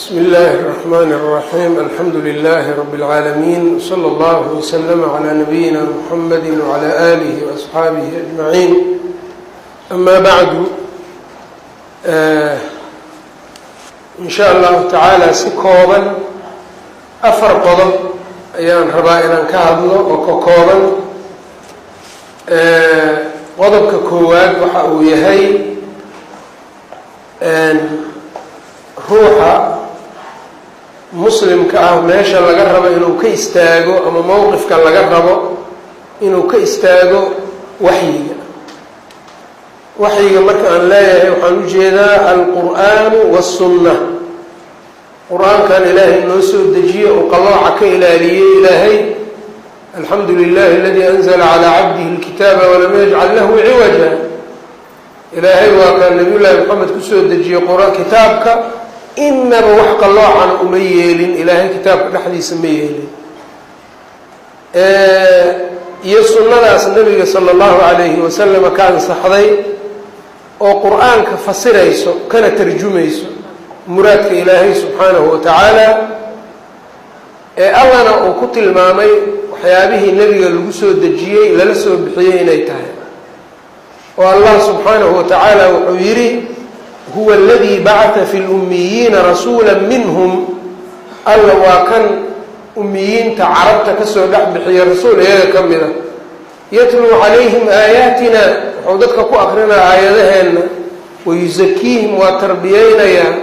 بسم الله الرحمن الرحيم. الحمد لله رب العالمين، صلى الله وسلم على نبينا محمد وعلى آله وأصحابه أجمعين. أما بعد، إن شاء الله تعالى si kooban afar qodob ayaan rabaa inaan ka hadlo oo ka kooban. qodobka koowaad waxa uu yahay ruuxa muslimka ah meesha laga rabo inuu ka istaago ama mowqifka laga rabo inuu ka istaago waxyiga marka aan leeyahay waxaan u jeedaa alqur'aanu wasunna. qur-aankan ilaahay noo soo dejiye oo qalooca ka ilaaliyey ilaahay. alxamdu lilahi aladii anzala calaa cabdihi alkitaaba walam yajcal lahu ciwaja. ilaahay waa kaan nabiy llaahi maxamed kusoo dejiyey qur-aan kitaabka, inaba wax qalloocana uma yeelin. ilaahay kitaabka dhexdiisa ma yeelin. iyo sunnadaas nabiga sala allahu calayhi wasalama ka ansaxday oo qur-aanka fasirayso kana tarjumayso muraadka ilaahay subxaanahu wa tacaala. allana uu ku tilmaamay waxyaabihii nebiga lagu soo dejiyey lala soo bixiyey inay tahay. oo allah subxaanahu wa tacaala wuxuu yidhi huwa aladii bacata fi lummiyiina rasuula minhum. alla waa kan ummiyiinta carabta kasoo dhex bixiya rasuul iyaga ka mida. yatluu calayhim aayaatina, wuxuu dadka ku akrinaa aayadaheenna. wayusakiihim, waa tarbiyeynayaa.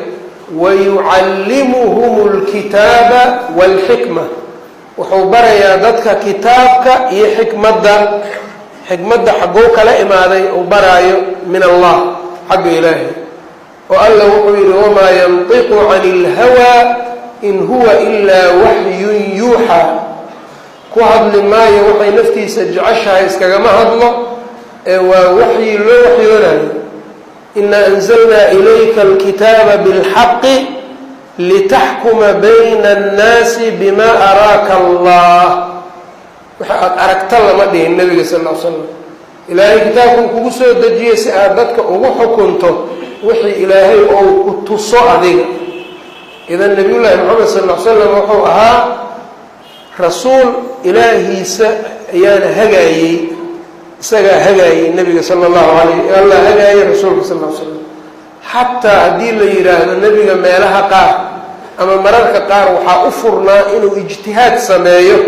wayucallimuhum alkitaaba walxikma, wuxuu barayaa dadka kitaabka iyo xikmadda. xikmadda xagguu kala imaaday uu baraayo min allah, xagga ilaahay. oo alla wuxuu yidhi wamaa yantiqu cani ilhawaa in huwa ilaa waxyun yuuxaa. ku hadli maayo waxay naftiisa jeceshahay iskagama hadlo, ee waa waxyi loo waxyoonayo. inaa anzalnaa ilayka alkitaaba bilxaqi litaxkuma bayna annaasi bima araaka allah. waxa aada aragta lama dhihin nabiga sal l slam. ilaahay kitaabkuu kugu soo dejiyey si aad dadka ugu xukunto wixii ilaahay ou ku tuso adiga. idan nabiyullaahi maxamed sal l slam wuxuu ahaa rasuul ilaahiisa ayaana hagaayey, isagaa hagaayey nabiga sala allahu alayh allah hagaayey rasuulka sal l slam. xataa haddii la yidhaahdo nebiga meelaha qaar ama mararka qaar waxaa u furnaa inuu ijtihaad sameeyo,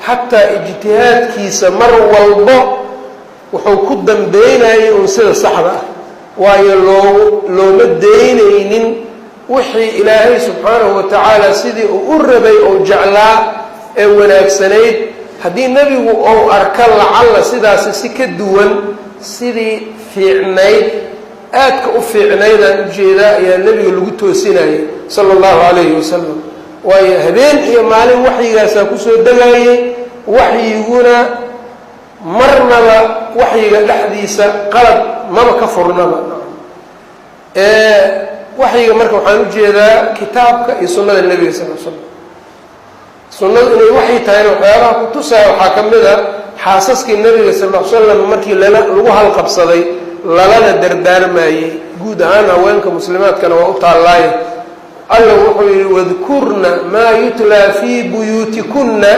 xataa ijtihaadkiisa mar walbo wuxuu ku dambeynayay uun sida saxda ah. waayo looma daynaynin wixii ilaahay subxaanahu wa tacaala sidii uu u rabay oo jeclaa ee wanaagsanayd. haddii nebigu ou arka lacalla sidaasi si ka duwan sidii fiicnayd, aadka u fiicnaydaan ujeedaa, ayaa nebiga lagu toosinayay sala allahu calayhi wasalam. waayo habeen iyo maalin waxyigaasaa kusoo degayay. waxyiguna marnaba waxyiga dhexdiisa qalad maba ka furnaba. waxyiga marka waxaan ujeedaa kitaabka iyo sunnada nebiga sal l slam. sunnadu inay waxay tahayna waxyaabaha ku tusaya waxaa ka mid a xaasaskii nebiga sal l slam markii lagu halqabsaday lalana dardaarmayey. guud ahaan haweenka muslimaadkana waa u taallaaye. alla wuxuu yihi wadkurna maa yutlaa fii buyuutikunna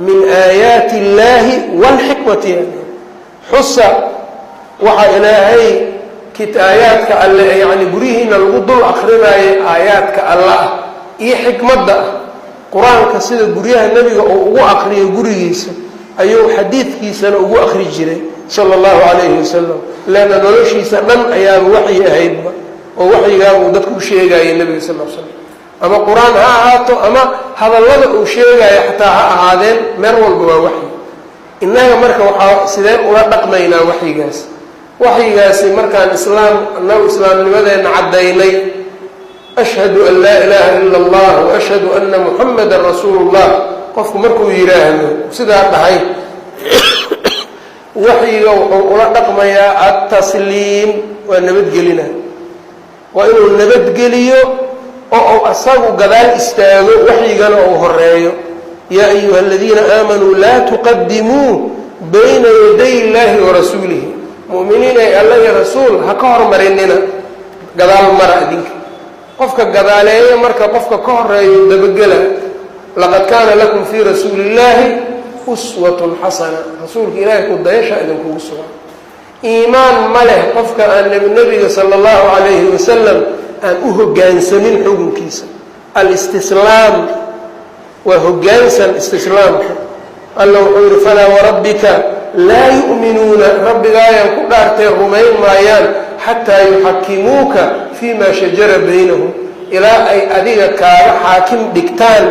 min aayaati illaahi walxikmati. xusa waxa ilaahay aayaadka alle yani guryihiina lagu dul akrinaayo aayaadka alla ah iyo xikmadda ah. qur-aanka sida guryaha nebiga uu ugu akriyo gurigiisa ayuu xadiidkiisana ugu akri jiray sala allahu calayhi wasalam. leanna noloshiisa dhan ayaaba waxyi ahaydba, oo waxyigaabuu dadku u sheegayay nebiga sal l slam. ama qur-aan ha ahaato ama hadallada uu sheegayo xataa ha ahaadeen, meel walba waa waxyi. innaga marka waxaa sideen ula dhaqmaynaa waxyigaas. waxyigaasi markaan annagu islaamnimadeenna caddaynay, ashhadu an laa ilaaha ila allah wa ashhadu anna muxamadan rasuulu llah, qofku markuu yidhaahdo sidaa dhahay waxyiga wuxuu ula dhaqmayaa altasliim, waa nabadgelina. waa inuu nabadgeliyo oo uu asagu gadaal istaago, waxyigana uu horeeyo. yaa ayuha aladiina aamanuu laa tuqadimuu bayna yaday illaahi wa rasuulihi. mu'miniin ay alla iyo rasuul ha ka hormarinina, gadaal mara idinka. qofka gadaaleeyo marka qofka ka horeeyo dabagela laqad kaana lakum fii rasuuli illaahi uswatun xasana rasuulka ilaahay ku dayasha idinkugu sugan iimaan ma leh qofka aan nebiga sala allahu calayhi wasalam aan u hoggaansamin xukunkiisa alistislaam waa hoggaansan istislaamka alla wuxuu yihi falaa warabbika laa yu'minuuna rabbigaayaan ku dhaartay rumayn maayaan xataa yuxakimuuka fii maa shajara baynahum ilaa ay adiga kaaga xaakim dhigtaan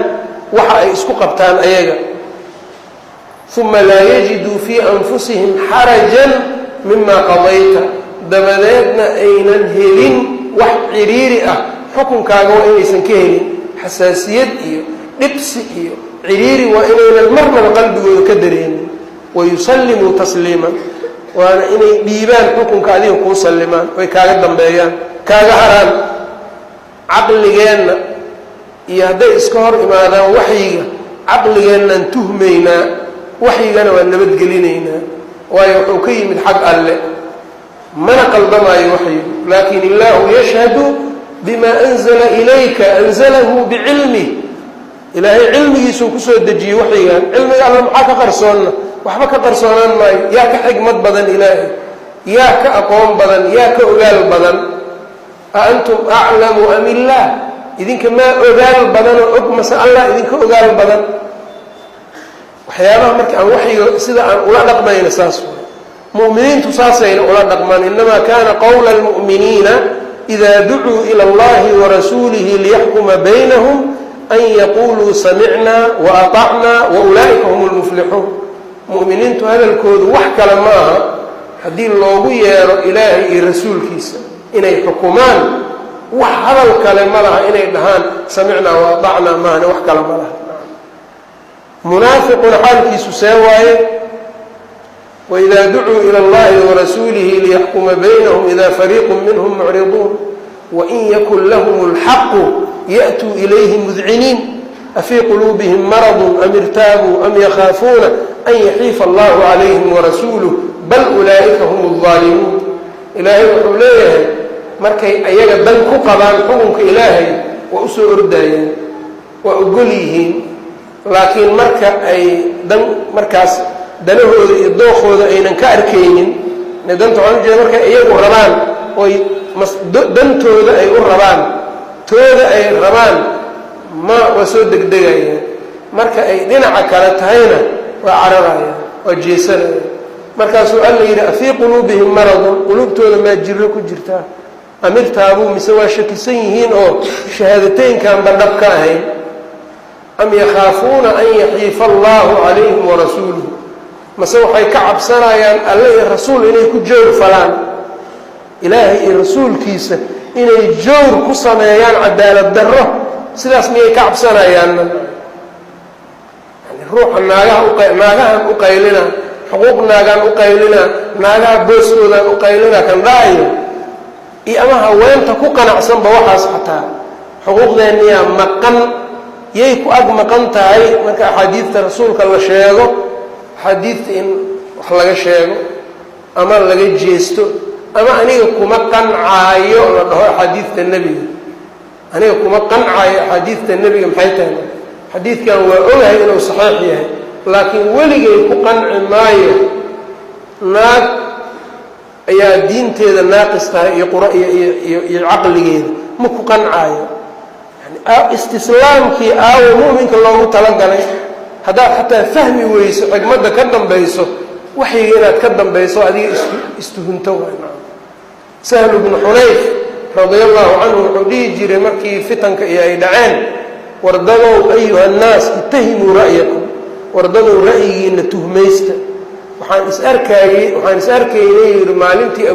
waxa ay isku qabtaan ayaga uma laa yajiduu fii anfusihim xarajan mima qadayta dabadeedna aynan helin wax ciriiri ah xukunkaaga waa inaysan ka helin xasaasiyad iyo dhibsi iyo ciriiri waa inaynan marnaba qalbigooda ka dareenin wayusallimuu tasliiman waana inay dhiibaan xukunka adiga kuu sallimaan way kaaga dambeeyaan kaaga haraan caqligeenna iyo hadday iska hor imaadaan waxyiga caqligeennaan tuhmaynaa waxyigana waa nabadgelinaynaa waayo wuxuu ka yimid xag alle mana qaldamaayo waxyigu laakin illaahu yashhadu bima anzala ilayka anzalahu bicilmih ilaahay cilmigiisuu kusoo dejiyey waxyigan cilmiga alla maxaa ka qarsoonna waxba ka qarsoonaan maayo yaa ka xigmad badan ilaahay yaa ka aqoon badan yaa ka ogaal badan a antum aclamu am illaah idinka maa ogaal badanoo og mase allah idinka ogaal badan waxyaabaha marka aan waxyiga sida aan ula dhaqmayna saas mu'miniintu saasayna ula dhaqmaan inamaa kana qawla almu'miniina ida ducuu ila allahi warasuulihi liyaxkuma baynahum an yaquluu samicnaa waatacnaa waulaa'ika hum lmuflixuun mu'miniintu hadalkoodu wax kale ma aha haddii loogu yeero ilaahay iyo rasuulkiisa inay xukumaan wax hadal kale ma laha inay dhahaan samicnaa waatacnaa maahane wax kale ma laha munaafiquna xaalkiisu see waaye waidaa ducuu ila allahi warasuulihi liyaxkuma baynahum ida fariiqu minhum mucriduun wain yakun lahum lxaqu ya'tuu ilayhi mudciniin afii quluubihim maradun am irtaabuu am yakhaafuuna an yaxiifa allahu calayhim warasuuluh bal ulaa'ika hum aldaalimuun ilaahay wuxuu leeyahay markay ayaga dan ku qabaan xukunka ilaahay waa usoo ordayaan waa ogol yihiin laakiin marka ay markaas danahooda iyo dookooda aynan ka arkaynin danta waxaan ujeeda markay iyagu rabaan oy dantooda ay u rabaan tooda ay rabaan waa soo degdegayaan marka ay dhinaca kale tahayna waa cararayaan waa jeesanayaan markaasuu alla yidhi afii quluubihim maradun quluubtooda maa jiro ku jirtaa amirtaabuu mise waa shakisan yihiin oo shahaadateynkaan bandhab ka ahayn am yakhaafuuna an yaxiifa allahu calayhim warasuuluhu mase waxay ka cabsanayaan alle iyo rasuul inay ku jawr falaan ilaahay iyo rasuulkiisa inay jawr ku sameeyaan cadaalad darro sidaas miyay ka cabsanayaanna yani ruuxa naagahan u qaylina xuquuq naagaan u qaylina naagaha booskoodaan u qaylina kan dhaayo iyo ama haweenta ku qanacsanba waxaas xataa xuquuqdeenniyaa maqan yay ku ag maqan tahay marka axaadiidta rasuulka la sheego axaadiidta in wax laga sheego ama laga jeesto ama aniga kuma qancaayo la dhaho axaadiidta nebiga aniga kuma qancaayo axaadiidta nebiga maxay tahay xadiidkan waa ogahay inuu saxiix yahay laakiin weligay ku qanci maayo naag ayaa diinteeda naaqis tahay iyo caqligeeda ma ku qancaayo istislaamkii aawo mu'minka loogu talagalay haddaad xataa fahmi weyso xigmadda ka dambayso waxyiga inaad ka dambayso adiga istuhunto waay sahlu bnu xunayf radia allahu canhu wuxuu dhihi jiray markii fitanka iyo ay dhaceen wardadow ayuha nnaas itahimuu ra'yakum wardadow ra'yigiina tuhmaysta waxaan is arkaynay yidhi maalintii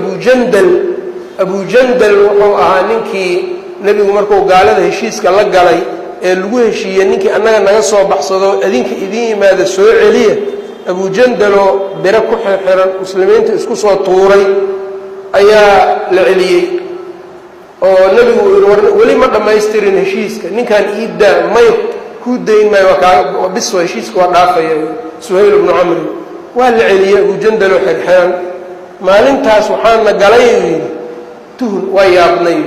abujandal wuxuu ahaa ninkii nebigu markuu gaalada heshiiska la galay ee lagu heshiiyey ninkii annaga naga soo baxsado adinka idiin yimaada soo celiya abujandaloo biro ku xirxiran muslimiinta isku soo tuuray ayaa la celiyey oo nebigu weli ma dhammaystirin heshiiska ninkaan iiddaa may kuu dayn maayo waa biso heshiiska waa dhaafaya suhayl bnu camri waa la celiyey abujandaloo xirxiran maalintaas waxaana galay yidhi tuhun waa yaabnay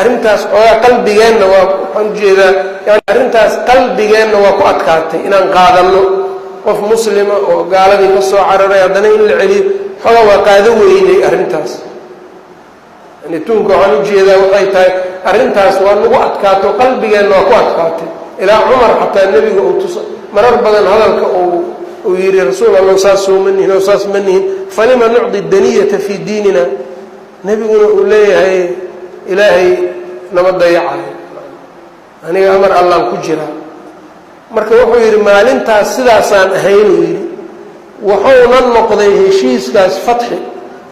arrintaas oo qalbigeenna waa waxaan ujeedaa yani arrintaas qalbigeenna waa ku adkaatay inaan qaadano qof muslima oo gaaladii ka soo cararay haddana in la celiyo xoga waa qaado weynay arrintaas yani tunka waxaan ujeedaa waxay tahay arrintaas waa nagu adkaato qalbigeenna waa ku adkaatay ilaa cumar xataa nebiga uu tusa marar badan hadalka uu yidhi rasuul allah saas soo manihin oo saas manihin falima nucdi daniyata fii diinina nebiguna uu leeyahay ilaahay nama dayacayo aniga amar allaan ku jiraa marka wuxuu yidhi maalintaas sidaasaan ahayn uu yidhi wuxuuna noqday heshiiskaas fatxi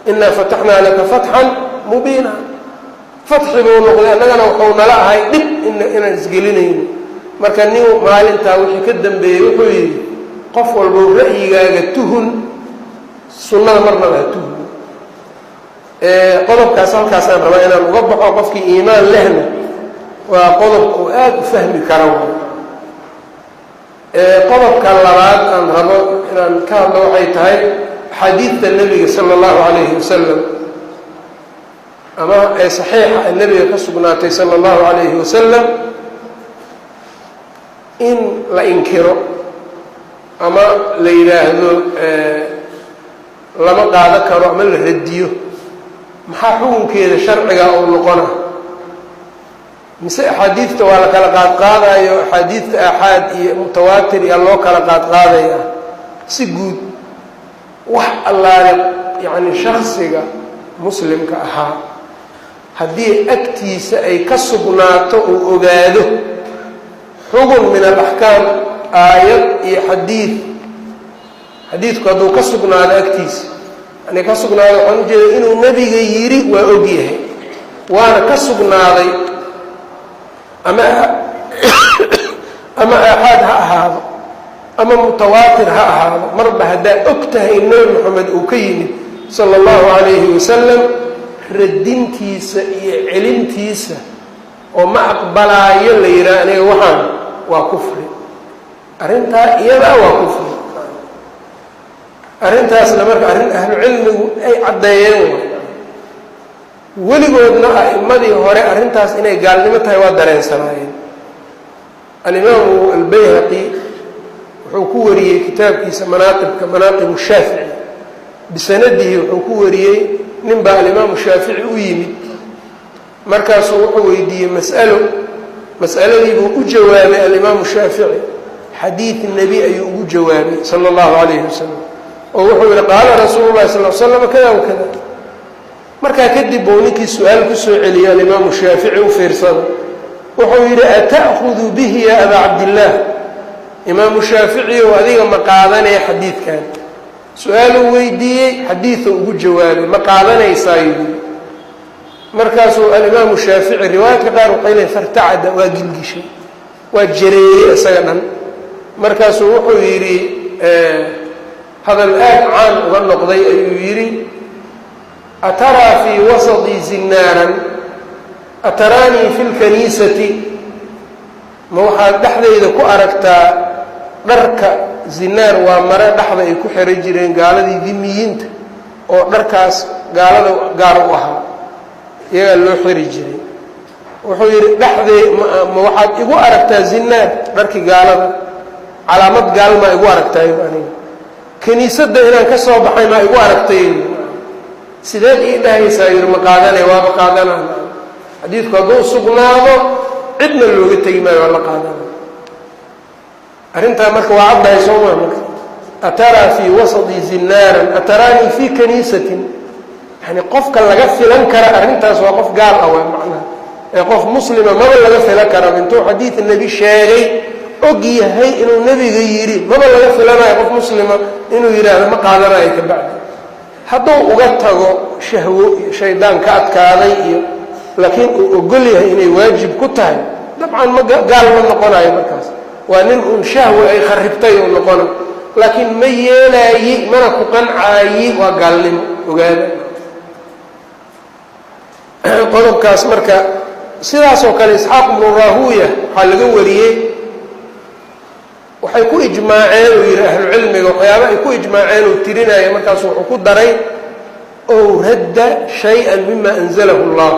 inaa fataxnaa laka fatxan mubiina fatxi buu noqday annagana wuxuu nala ahay dhib inaan isgelinayno marka nin maalintaa wixii ka dambeeyey wuxuu yidhi qof walbow ra'yigaaga tuhun sunnada marnaba ha tuhun qodobkaas halkaasaan rabaa inaan uga baxo qofkii iimaan lehna waa qodob oo aada u fahmi kara qodobka labaad aan rabo inaan ka hadlo waxay tahay xadiidta nebiga sala allahu calayhi wasalam ama ee saxiixa ee nebiga ka sugnaatay sala allahu calayhi wasalam in la inkiro ama la yidhaahdo lama qaado karo ama la radiyo maxaa xukunkeeda sharciga uu noqona mise axaadiidta waa la kala qaadqaadayo axaadiidta aaxaad iyo mutawaatir iyo loo kala qaadqaadaya si guud wax allaale yacni shaksiga muslimka ahaa haddii agtiisa ay ka sugnaato uu ogaado xugun min alaxkaam aayad iyo xadiidku hadduu ka sugnaado agtiisa yani ka sugnaado waxaan ujeeda inuu nebiga yidhi waa og yahay waana ka sugnaaday ama aaxaad ha ahaado ama mutawaatir ha ahaado marba haddaa og tahay nebi moxamed uu ka yimid sala allahu calayhi wasalam radintiisa iyo celintiisa oo ma aqbalaayo la yidhaha aniga waxaan waa kufri arrintaa iyadaa waa kufri arrintaasna marka arrin ahlu cilmigu ay caddeeyeen weligoodna a'immadii hore arrintaas inay gaalnimo tahay waa dareensanaayeen alimaamu albayhaqi wuxuu ku wariyey kitaabkiisa manaaqib shaafici bisanadihi wuxuu ku wariyey nin baa alimaamu shaafici u yimid markaasuu wuxuu weydiiyey mas'aladiibuu u jawaabay alimaamu shaafici xadiid nebi ayuu ugu jawaabay sala allahu calayhi wasalam oo wuxuu yihi qaala rasuulu llahi sal l slam kada wa kada markaa kadib buu ninkii su-aal ku soo celiyey alimaamu shaafici u fiirsada wuxuu yidhi ata'hudu bihi ya abaa cabdillaah imaamu shaaficiyow adiga ma qaadanaya xadiidkan su-aaluu weydiiyey xadiiduu ugu jawaabay ma qaadanaysaa yidhi markaasuu alimaamu shaafici riwaayadka qaar waxay leeyn fartacada waa gilgishay waa jareeyey isaga dhan markaasuu wuxuu yidhi hadal aad caan uga noqday ayuu yidhi ataraa fii wasaطi zinaaran ataraanii fi lkaniisati ma waxaad dhexdayda ku aragtaa dharka zinaar waa mare dhexda ay ku xiro jireen gaaladii dimiyiinta oo dharkaas gaalada gaar u ahaa iyagaa loo xiri jiray wuxuu yidhi dhexdee ma waxaad igu aragtaa zinaar dharkii gaalada calaamad gaal maa igu aragtaayo aniga kiniisadda inaan ka soo baxay maa igu aragtay sideed ii dhahaysaa yidhi ma qaadanaya waaba qaadanana xadiidku hadduu sugnaado cidna looga tegi maayo waa la qaadanaya arrintaa marka waa caddahay soo maa marka ataraa fii wasaطi zinaaran ataraanii fii kaniisatin yani qofka laga filan kara arrintaas waa qof gaal ah waa macnaha ee qof muslima maba laga filan kara intuu xadiid nebi sheegay og yahay inuu nebiga yidhi maba laga filanayo qof muslima inuu yidhaahdo ma qaadanayo ka bacdi hadduu uga tago shahwo iyo shaydaan ka adkaaday iyo laakiin uu ogol yahay inay waajib ku tahay dabcan ma gaal ma noqonayo markaas waa nin uun shahwo ay kharibtay uu noqona laakiin ma yeelaayi mana ku qancaayi waa gaalnimo ogaada qodobkaas marka sidaasoo kale isxaaq ibnu raahuuya waxaa laga wariyey waxay ku ijmaaceen uu yidhi ahlu cilmiga waxyaaba ay ku ijmaaceen uu tirinaya markaasu wuxuu ku daray ow radda shay-an mima anzalahu allah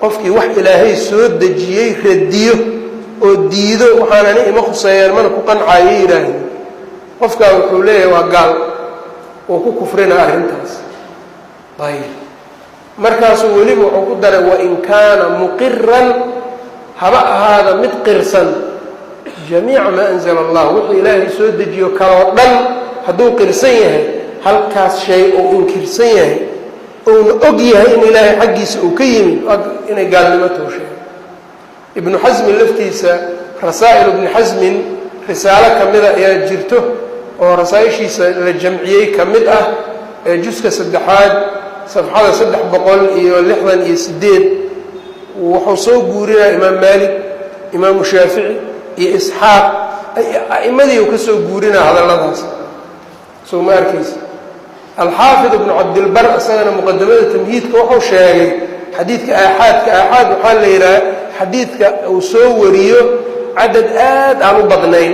qofkii wax ilaahay soo dejiyey radiyo oo diido waxaan ani ima khuseeyaan mana ku qancaayo yidhaahdo qofkaa wuxuu leeyahay waa gaal oo ku kufrina arrintaas ayb markaasuu weliba wuxuu ku daray wain kaana muqiran haba ahaada mid qirsan jamiica maa anzala allah wuxuu ilaahay soo dejiyo kaloo dhan hadduu qirsan yahay halkaas shay uu inkirsan yahay uuna og yahay in ilaahay xaggiisa uu ka yimid inay gaalnimo toosheego ibnu xasmin laftiisa rasaa'il ibni xasmin risaalo ka mida ayaa jirto oo rasaa'ishiisa la jamciyey ka mid ah ee juska 3aad safxada 368 wuxuu soo guurinaya imaam maalik imaamu shaafici iyo isxaaq a'immadii uu ka soo guurinaya hadalladaas soo ma arkaysa alxaafid ibnu cabdilbar isagana muqadamada tamhiidka wuxuu sheegay xadiidka aaxaadka aaxaad waxaa la yidhaha xadiidka uu soo wariyo cadad aad aan u badnayn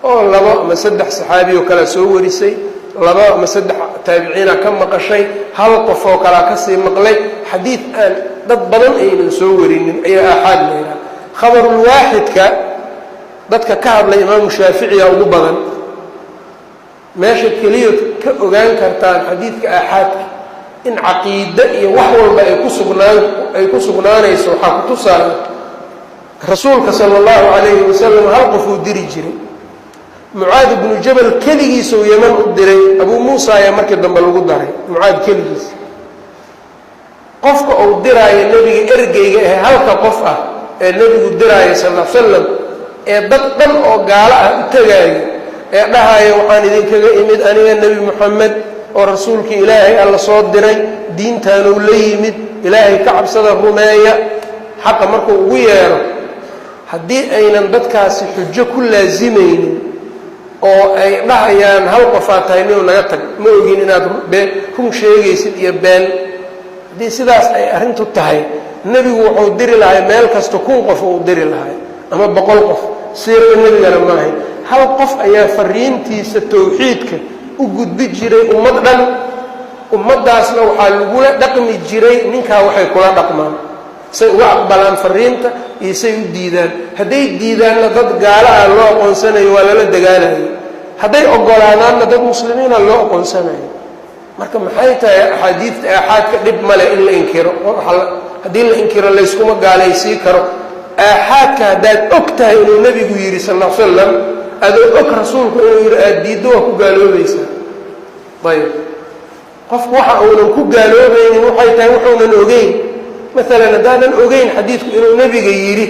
oo 2 ama 3 saxaabi oo kale soo warisay 2 ama 3 taabiciina ka maqashay hal qof oo kale ka sii maqlay xadiid aan dad badan aynan soo warinin ayaa aaxaad la yidhaha khabarul waaxidka dadka ka hadlay imaamu shaaficiya ugu badan meesha keliya ka ogaan kartaan xadiidka aaxaadka in caqiide iyo wax walba ay ku sugnaanayso waxaa ku tusaaya rasuulka sala allahu calayhi wasalam hal qof uu diri jiray mucaad ibnu jabal keligiisa uu yaman u diray abuu muusa ayaa markii dambe lagu daray mucaad keligiisa qofka uu diraayo nebiga ergeyga ah halka qof ah ee nebigu diraayo sal alla salam ee dad dhan oo gaalo ah u tegaayo ee dhahaayo waxaan idinkaga imid aniga nebi moxamed oo rasuulkii ilaahay alla soo diray diintaanuu la yimid ilaahay ka cabsada rumeeya xaqa markuu ugu yeero haddii aynan dadkaasi xujo ku laasimaynin oo ay dhahayaan hal qofaa tahay ninuu naga tag ma ogin inaad run sheegaysid iyo been haddii sidaas ay arrintu tahay nebigu wuxuu diri lahay meel kasta 1,000 qof uu diri lahay ama 100 qof siirada nebigana maahay hal qof ayaa fariintiisa tawxiidka u gudbi jiray ummad dhan ummaddaasna waxaa lagula dhaqmi jiray ninkaa waxay kula dhaqmaan say uga aqbalaan fariinta iyo say u diidaan hadday diidaanna dad gaalo ah loo aqoonsanayo waa lala dagaalayo hadday ogolaadaanna dad muslimiina loo aqoonsanayo marka maxay tahay axaadiidta aaxaadka dhib male in la inkiro haddii la inkiro layskuma gaalaysii karo aaxaadka haddaad og tahay inuu nebigu yidhi sal alla salam adoo og rasuulku inuu yidhi aada diiddo waa ku gaaloobaysaa ayb qofku waxa uunan ku gaaloobaynin waxay tahay wuxuunan ogeyn maalan haddaanan ogeyn xadiidku inuu nebiga yidhi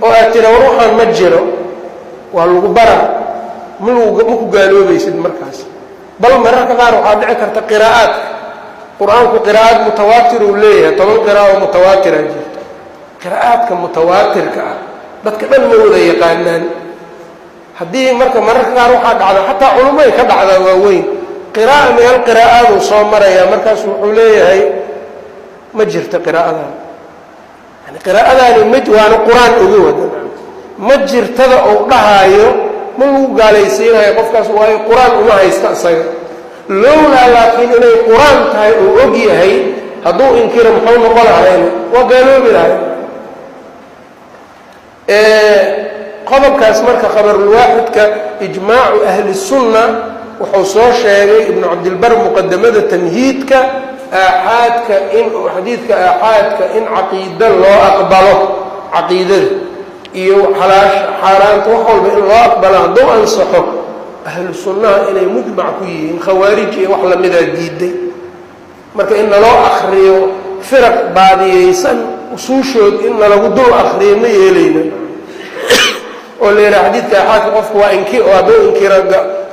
oo aad tira war waxaan ma jiro waa lagu baraa ma ku gaaloobaysid markaas bal mararka qaar waxaa dhici karta qiraa'aadka qur-aanku qiraa'ad mutawaatir uu leeyahay 10 qiraa'o mutawaatira jirta qiraa'aadka mutawaatirka ah dadka dhan ma wada yaqaanaan haddii marka mararka qaar waxaa dhacda xataa culumay ka dhacdaa waaweyn qiraa'a meel qiraa'aduu soo maraya markaas wuxuu leeyahay ma jirta qiraa'adan yani qiraa'adaani waana qur-aan uga wada ma jirtada uu dhahaayo ma lagu gaalaysiinayo qofkaas waayo qur-aan uma haysta isaga lowlaa laakiin inay qur-aan tahay uu og yahay hadduu inkiro muxuu noqon lahayna waa gaaloobi lahay qodobkaas marka khabarulwaaxidka ijmaacu ahli sunna wuxuu soo sheegay ibnu cabdilbar muqadamada tamhiidka aaxaadka xadiidka aaxaadka in caqiida loo aqbalo caqiidada iyo xaaraanta wax walba in loo aqbalo hadduu ansaxo ahlu sunnaha inay mujmac ku yihiin khawaarij iyo wax lamidaa diiday marka in naloo akriyo firaq baadiyeysan usuushood in nalagu dul akriyo ma yeelayna oo la yidhaha xadiidka aaxaadka qofku waa oo hadduu inkira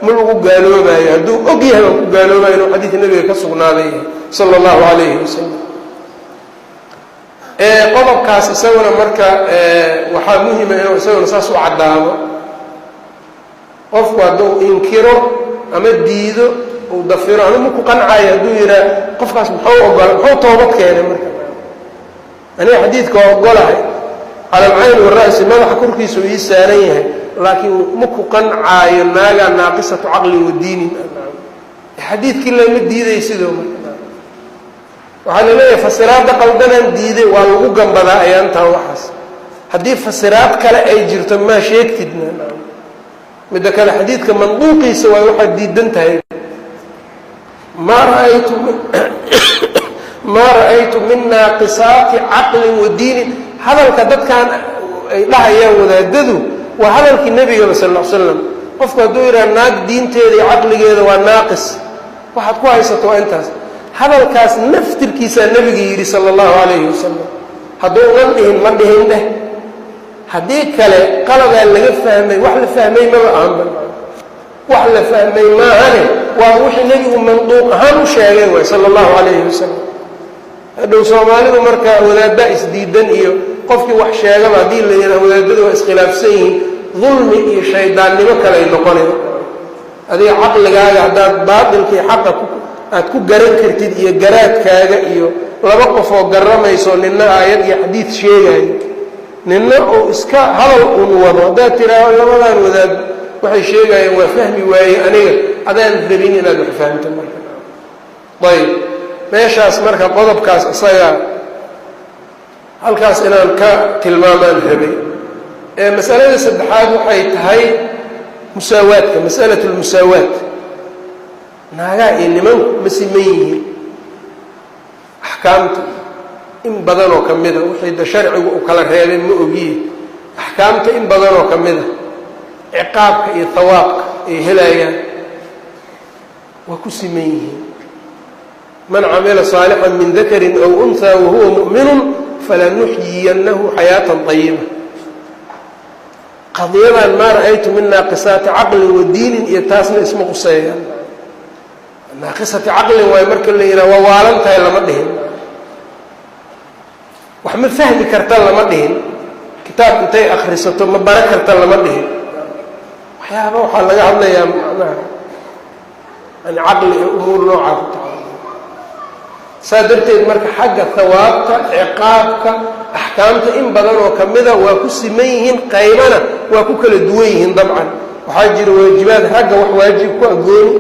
ma lagu gaaloobayo hadduu og yahay waa ku gaaloobayo inuu xadiidka nebiga ka sugnaaday sala allahu calayhi wasalam qodobkaas isaguna marka waxaa muhima inuu isaguna saas u caddaado qofku hadduu inkiro ama diido uu dafiro ama maku qancaayo hadduu yidhaha qofkaas muxuu toobad keenay marka aniga xadiidka waa ogolahay cala alcayn wara'si madaxa korkiisa uu ii saaran yahay laakiin maku qancaayo naagaa naaqisatu caqli wa diinin xadiidkii lama diiday sidoo marka waxaa la leeyahay fasiraadda qaldanaan diiday waa lagu gambadaa ayaantaan waxaas haddii fasiraad kale ay jirto maa sheegtidna midda kale xadiidka manduuqiisa waay waxaad diidan tahay maa ra'aytu min naaqisaati caqlin wa diinin hadalka dadkan ay dhahayaan wadaadadu waa hadalkii nebigaba sal ll ly slam qofku hadduu yidhaha naag diinteeda iyo caqligeeda waa naaqis waxaad ku haysato waa intaas hadalkaas naftirkiisaa nebiga yidhi sala allahu calayhi wasalam hadduunan dhihin ma dhihin dheh haddii kale qaladaa laga fahmay wax la fahmay maba ahanba wax la fahmay maahane waa wixii nebigu manduuq ahaan u sheegay waay sala allahu calayhi wasalam hadhow soomaalidu marka wadaaddaa isdiidan iyo qofkii wax sheegaba haddii la yidhaha wadaadadu waa iskhilaafsan yihiin dulmi iyo shaydaannimo kale ay noqonaya adiga caqligaaga haddaad baatilkii xaqa aad ku garan kartid iyo garaadkaaga iyo laba qof oo garamayso nina aayad iyo xadiid sheegayo nina oo iska hadal uun wado haddaad tiraao labadan wadaad waxay sheegayeen waa fahmi waaye aniga adaan rabin inaad wax fahamto marka ayb meeshaas marka qodobkaas isaga halkaas inaan ka tilmaamaan rabay masalada saddexaad waxay tahay musaawaadka masalatu lmusaawaat naagaha iyo nimanku ma siman yihiin axkaamta in badan oo ka mida wixii da sharcigu u kala reebay ma ogiye axkaamta in badan oo ka mida ciqaabka iyo hawaabka ay helayaan waa ku siman yihiin man camila saalixan min dakarin aw unhaa wahuwa mu'minun falanuxyiyannahu xayaatan ayiba qadiyadan maa ra'aytu min naaqisaati caqlin wa diinin iyo taasna isma quseeyaan naaqisati caqlin waayo marka la yidhaha waa waalan tahay lama dhihin wax ma fahmi karta lama dhihin kitaab intay akhrisato ma bara karta lama dhihin waxyaaba waxaa laga hadlayaa macnaha yani caqli iyo umuur noocaa ku taala saa darteed marka xagga hawaabta ciqaabka axkaamta in badan oo kamida waa ku siman yihiin qaybana waa ku kala duwan yihiin dabcan waxaa jira waajibaad ragga wax waajib ku agooni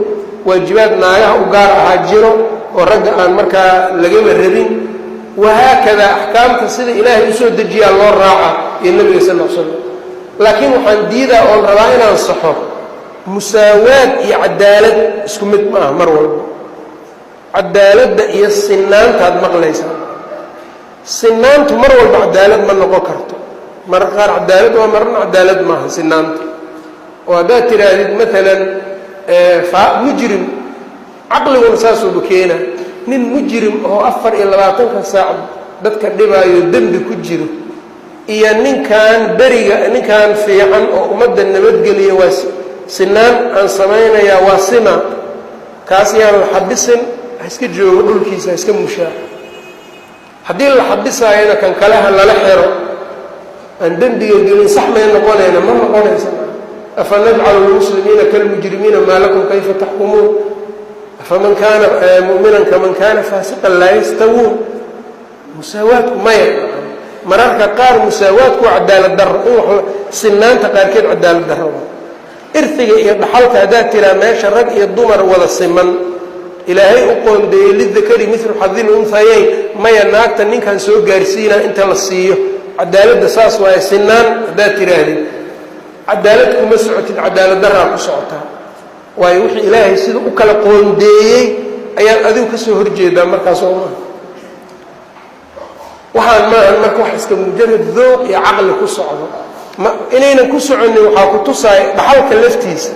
waajibaad naagaha u gaar ahaa jiro oo ragga aan markaa lagaba rabin wahaakada axkaamta sida ilaahay usoo dejiyaa loo raaca iyo nabiga sal l slam laakiin waxaan diidaa oon rabaa inaan saxo musaawaad iyo cadaalad isku mid ma aha mar walba cadaaladda iyo sinaantaad maqlaysaa sinaantu mar walba cadaalad ma noqon karto mararka qaar cadaalad waa marna cadaalad maaha sinaanta oo haddaad tidhaahdid maalan mujrim caqliguna saasuuba keena nin mujrim oo 24 saac dadka dhibaayo dembi ku jiro iyo ninkan beriga ninkan fiican oo ummadda nabadgeliya waa sinaan aan samaynayaa waa sima kaas yaan la xabisin iska joogo dhulkiisa iska mushaa haddii la xabisaayana kan kaleha lala xiro aan dembiga gelin sax may noqonayna ma noqonaysa afa najcalu lmuslimiina kalmujrimiina maa lakum kayfa taxkumuun afaman kaana mu'minan kaman kaana faasiqan laa yastawuun musaawaadku maya mararka qaar musaawaadku waa cadaalad darro in wax sinaanta qaarkeed cadaalad darro irtiga iyo dhaxalka haddaad tiraa meesha rag iyo dumar wada siman ilaahay u qoondeeyey lidakari milu xadil unhayayn maya naagta ninkan soo gaarsiinaa inta la siiyo cadaaladda saas waaye sinaan haddaad tidhaahdid cadaalad kuma socotid cadaalad daraa ku socotaa waayo wixii ilaahay sida u kala qoondeeyey ayaad adigu ka soo horjeedaa markaas oo maaha waxaan maahan marka wax iska mujarad dooq iyo caqli ku socdo inaynan ku soconin waxaa ku tusaaya dhaxalka laftiisa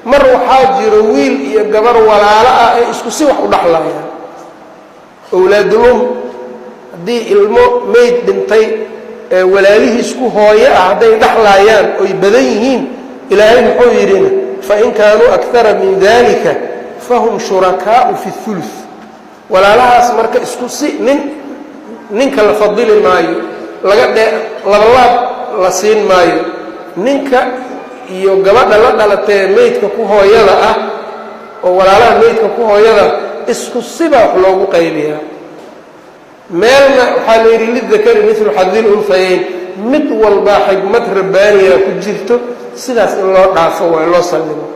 mar waxaa jiro wiil iyo gabar walaalo ah ay isku si wax u dhaxlayaan awlaadulum haddii ilmo mayd dhintay walaalihiis ku hooyo ah hadday dhaxlayaan oy badan yihiin ilaahay muxuu yidhina fain kaanuu akara min dalika fahum shurakaau fi اhuluث walaalahaas marka isku si ninka la fadili maayo labalaab la siin maayo ninka iyo gabadha la dhalatee maydka ku hooyada ah oo walaalaha maydka ku hooyada isku siba wax loogu qaybiyaa meelna waxaa la yidhi lidakari milu xadil unhayayn mid walbaa xigmad rabbaaniya ku jirto sidaas in loo dhaafo waa loo sallimo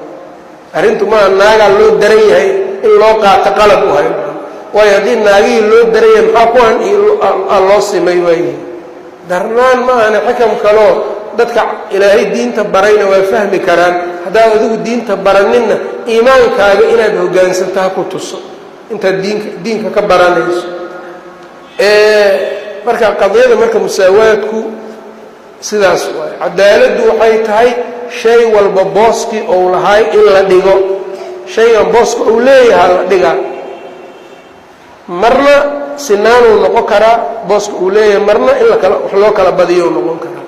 arrintu maa naagaa loo daran yahay in loo qaato qalab u hayo waayo haddii naagihii loo daraya maxaa kuwan loo simay waayihi darnaan ma ahana xikam kaloo dadka ilaahay diinta barayna waa fahmi karaan haddaad adigu diinta baraninna iimaankaaga inaad hoggaansanto ha ku tuso intaad diinka ka baranayso marka qadiyada marka musaawaadku sidaas waay cadaaladdu waxay tahay shay walba booskii ou lahay in la dhigo shaygan booska uu leeyahaa la dhigaa marna sinaanuu noqon karaa booska uu leeyahay marna in wax loo kala badiyo u noqon karaa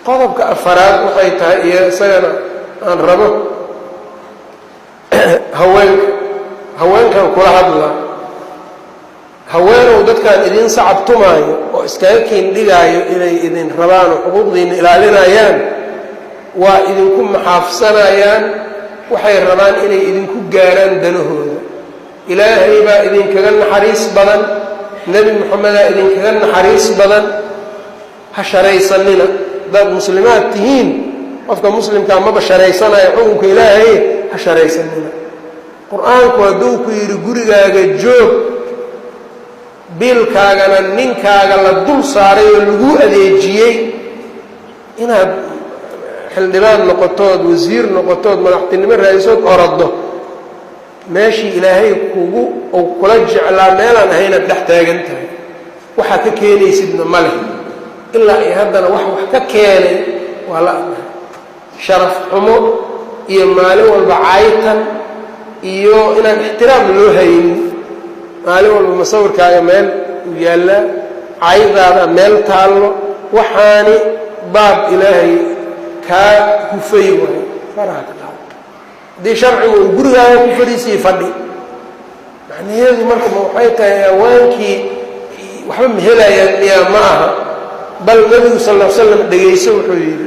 qodobka afaraad waxay tahay iyo isagana aan rabo haweenkan kula hadlaa haweenow dadkaan idin sacabtumaayo oo iskaga kiindhigaayo inay idin rabaan oo xuquuqdiina ilaalinayaan waa idinku maxaafsanayaan waxay rabaan inay idinku gaaraan danahooda ilaahay baa idinkaga naxariis badan nebi moxamedaa idinkaga naxariis badan ha sharaysanina haddaad muslimaad tihiin qofka muslimkaa maba sharaysanayo xukunka ilaahay ha sharaysanina qur-aanku hadduu ku yidhi gurigaaga joog biilkaagana ninkaaga la dul saaray oo lagu adeejiyey inaad xildhibaan noqotood wasiir noqotood madaxtinimo raaisood oroddo meeshii ilaahay kula jeclaa meelaan ahaynaad dhex taagan tahay waxaa ka keenaysidna ma leh ilaa iyo haddana wax ka keenay waa la adahay sharaf xumo iyo maalin walba caytan iyo inaan ixtiraam loo haynin maalin walba masawirkaaga meel u yaallaa caydaada meel taallo waxaani baab ilaahay kaa hufay waayo faraha ka qaado haddii sharcigu uu gurigaaga ku fadhiisii fadhi macnaheedu marka waxay tahay hawaankii waxba ma helayaan miyaa ma aha bal nebigu sal l slam dhegayso wuxuu yidhi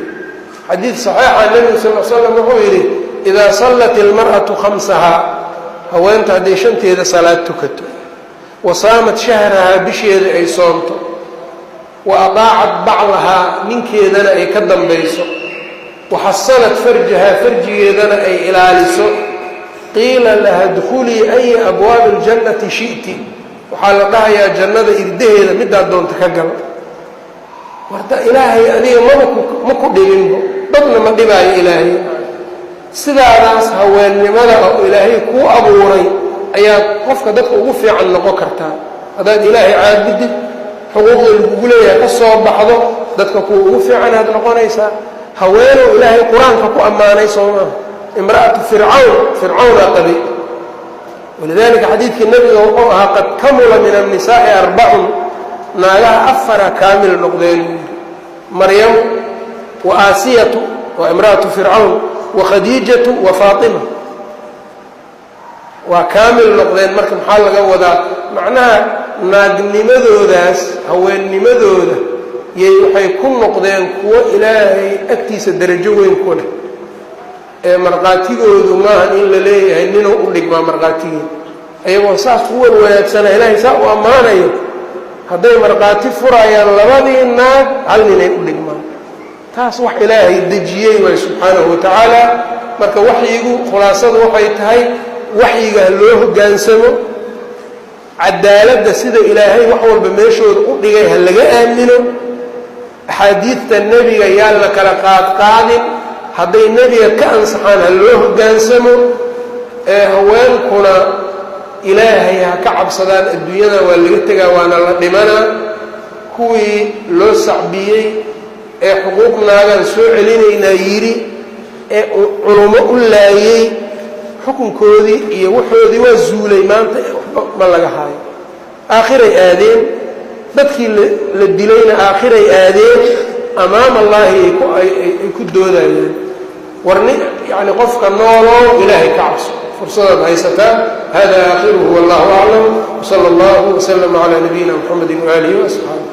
xadiid saxiixa nebigu sal slam wuxuu yidhi idaa sallat ilmar'atu khamsahaa haweenta hadday shanteeda salaad tukato wa saamat shahrahaa bisheeda ay soonto wa adaacat baclahaa ninkeedana ay ka dambayso waxasanat farjahaa farjigeedana ay ilaaliso qiila laha dkhulii aya abwaabi اljannati shi'ti waxaa la dhahayaa jannada irdaheeda midaad doonta ka gal warta ilaahay adiga ma ku dhibinbo dadna ma dhibaayo ilaahay sidaadaas haweennimada oo ilaahay kuu abuuray ayaad qofka dadka ugu fiican noqon kartaa haddaad ilaahay caabudid xuquuqda lagugu leeyahay ka soo baxdo dadka kuwa ugu fiicanaad noqonaysaa haweenow ilaahay qur-aanka ku ammaanay soo maaha imra'atu fircawnaa qabi walidaalika xadiidkii nebiga wuxuu ahaa qad kamula min annisaa'i arbacun naagaha afara kaamil noqdeen maryamu wa aasiyatu waa imra'atu fircawn wa khadiijatu wa faatima waa kaamil noqdeen marka maxaa laga wadaa macnaha naagnimadoodaas haweennimadooda waxay ku noqdeen kuwo ilaahay agtiisa darajo weyn ku leh ee marqaatigoodu maahan in la leeyahay ninuu u dhigmaa marqaatigeeda ayagoo saas ku wanwanaagsana ilaahay saa u ammaanayo hadday marqaati furayaan labadii naag hal ninay u dhigmaan taas wax ilaahay dejiyey waay subxaanahu wa tacaala marka waxyigu khulaasadu waxay tahay waxyiga ha loo hoggaansamo cadaaladda sida ilaahay wax walba meeshooda u dhigay ha laga aamino axaadiidta nebiga yaan la kala qaadqaadin hadday nebiga ka ansaxaan ha loo hoggaansamo ee haweenkuna ilaahay ha ka cabsadaan adduunyada waa laga tegaa waana la dhimanaa kuwii loo sacbiyey ee xuquuq naagaan soo celinaynaa yidhi ee culummo u laayey xukunkoodii iyo waxoodii waa zuulay maanta waxba ma laga haayo aakhiray aadeen dadkii la dilayna aakhiray aadeen amaam allaahi ay ku doodayeen warni yani qofka nooloo ilaahay ka cabso fursadaad haysataa hada aakhiruhu wallahu aclam wsala allahu waslama calaa nabiyina muxamedi waaalihi waasxaabi